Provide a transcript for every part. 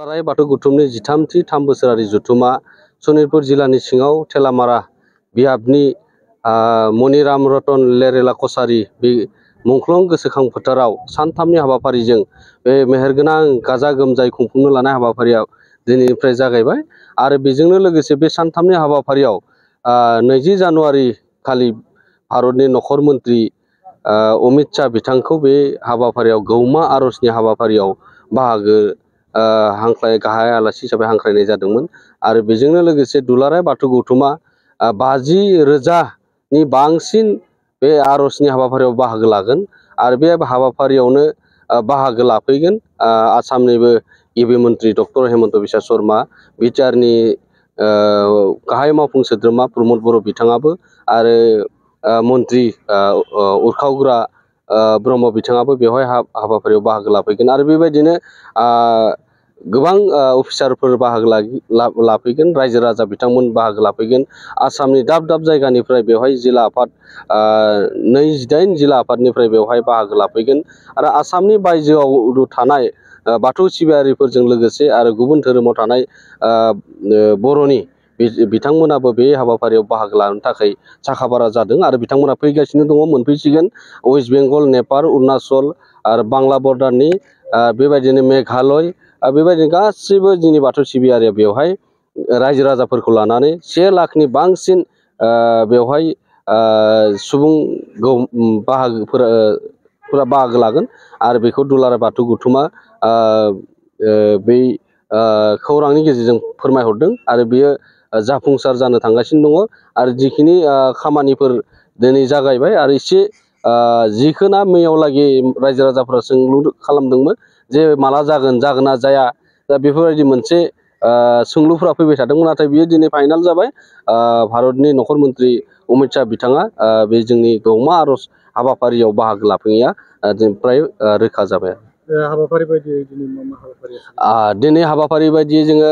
दुलाराय बाथौ गौथुमनि 13थि 3 बोसोरारि जथुमा सनितपुर जिल्लानि सिङाव थेलामारा बियाबनि मनिराम रतन लेरेला कसारी बे मुंख्लं गोसोखां फोथाराव सानथामनि हाबाफारिजों बे मेहेरगोनां गाजा गोमजायै खुंफुंनो लानाय हाबाफारिया दिनैनिफ्राय जागायबाय आरो बेजोंनो लोगोसे बे सानथामनि हाबाफारियाव 20 जानुवारि खालि भारतनि नखर मन्त्रि अमित शाह बिथांखौ बे हाबाफारियाव गौमा आरजनि हाबाफारियाव बाहागो गाहाय आलासि हिसाबै हांख्रायनाय जादोंमोन आरो बेजोंनो लोगोसे दुलाराय बाथौ गौथुमा 50,000नि बांसिन बे आरजनि हाबाफारियाव बाहागो लागोन आरो बे हाबाफारियावनो बाहागो लाफैगोन आसामनिबो गिबि मन्त्रि डक्टर हेमन्त बिश्व शर्मा, बिटिआरनि गाहाय मावफुं सोद्रोमा प्रमद बर' बिथाङाबो आरो मन्त्रि उरखावग्रा ब्रह्म बिथाङाबो बेवहाय हाबाफारियाव बाहागो लाफैगोन आरो बेबायदिनो गोबां अफिसारफोर बाहागो लाफैगोन, रायजो राजा बिथांमोन बाहागो लाफैगोन। आसामनि दाब दाब जायगानिफ्राय बेवहाय जिल्ला आफाद 28 जिल्ला आफादनिफ्राय बेवहाय बाहागो लाफैगोन आरो आसामनि बायजोआव थानाय बाथौ सिबियारिफोरजों लोगोसे आरो गुबुन धोरोमाव थानाय बर'नि बिथांमोनाबो बे हाबाफारियाव बाहागो लानो थाखाय साखाफारा जादों आरो बिथांमोना फैगासिनो दङ, मोनफैसिगोन। वेस्ट बेंगल, नेपाल, अरुणाचल आरो बांला बर्डारनि बेबायदिनो मेघालय बेबायदिनो गासैबो जोंनि बाथौ सिबियारिया बेवहाय रायजो राजाफोरखौ लानानै 1 लाखनि बांसिन बेवहाय सुबुं बाहागोफोरा बाहागो लागोन आरो बेखौ दुलाराय बाथौ गौथुमा बै खौरांनि गेजेरजों फोरमायहरदों आरो बेयो जाफुंसार जानो थांगासिनो दङ आरो जिखिनि खामानिफोर दिनै जागायबाय आरो एसे जिखोना मैयावलागि रायजो राजाफोरा सोंलु खालामदोंमोन जे माला जागोन ना जाया, दा बेफोरबायदि मोनसे सोंलुफोरा फैबाय थादोंमोन, नाथाय बियो दिनै फाइनाल जाबाय। भारतनि नखर मन्त्रि अमित शाह बिथाङा बे जोंनि गौमा आरज हाबाफारियाव बाहागो लाफैनाया फ्राय रोखा जाबाय। हाबाफारि बायदियै दिनै मा हाबाफारि? दिनै हाबाफारि बायदियै जोङो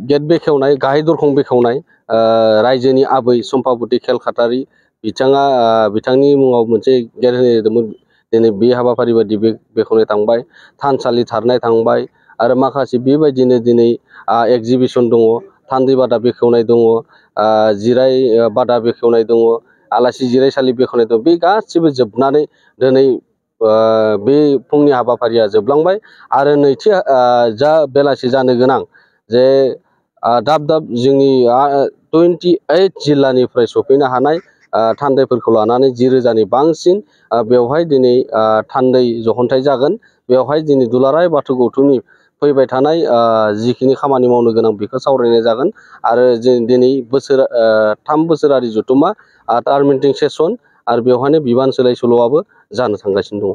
गेट बेखेवनाय, गाहाय दरखं बेखेवनाय, रायजोनि आबै सम्पाबति खेलखातारि बिथांनि मुङाव मोनसे गेट होनाय जादोंमोन। दिनै बे हाबाफारि बायदि बेखेवनाय थांबाय, थानसालि थारनाय थांबाय आरो माखासे बेबायदिनो दिनै एक्जिबिसन दङ, थान्दै बादा बेखेवनाय दङ, जिराय बादा बेखेवनाय दङ, आलासि जिरायसालि बेखेवनाय दङ। बे गासिबो जोबनानै दिनै बे फुंनि हाबाफारिया जोबलांबाय आरो नैथि जा बेलासि जानो गोनां जे दाब दाब जोंनि 28 जिल्लानिफ्राय सफैनो हानाय थान्दैफोरखौ लानानै 10,000नि बांसिन बेवहाय दिनै थान्दै जखनथाय जागोन। बेवहाय दिनै दुलाराय बाथौ गौथुमनि फैबाय थानाय जिखिनि खामानि मावनो गोनां बेखौ सावरायनाय जागोन आरो जों दिनै 3 बोसोरारि जथुमा टार्मिनेटिं सेसन आरो बेवहायनो बिबान सोलाय सोल'आबो जानो थांगासिनो दङ।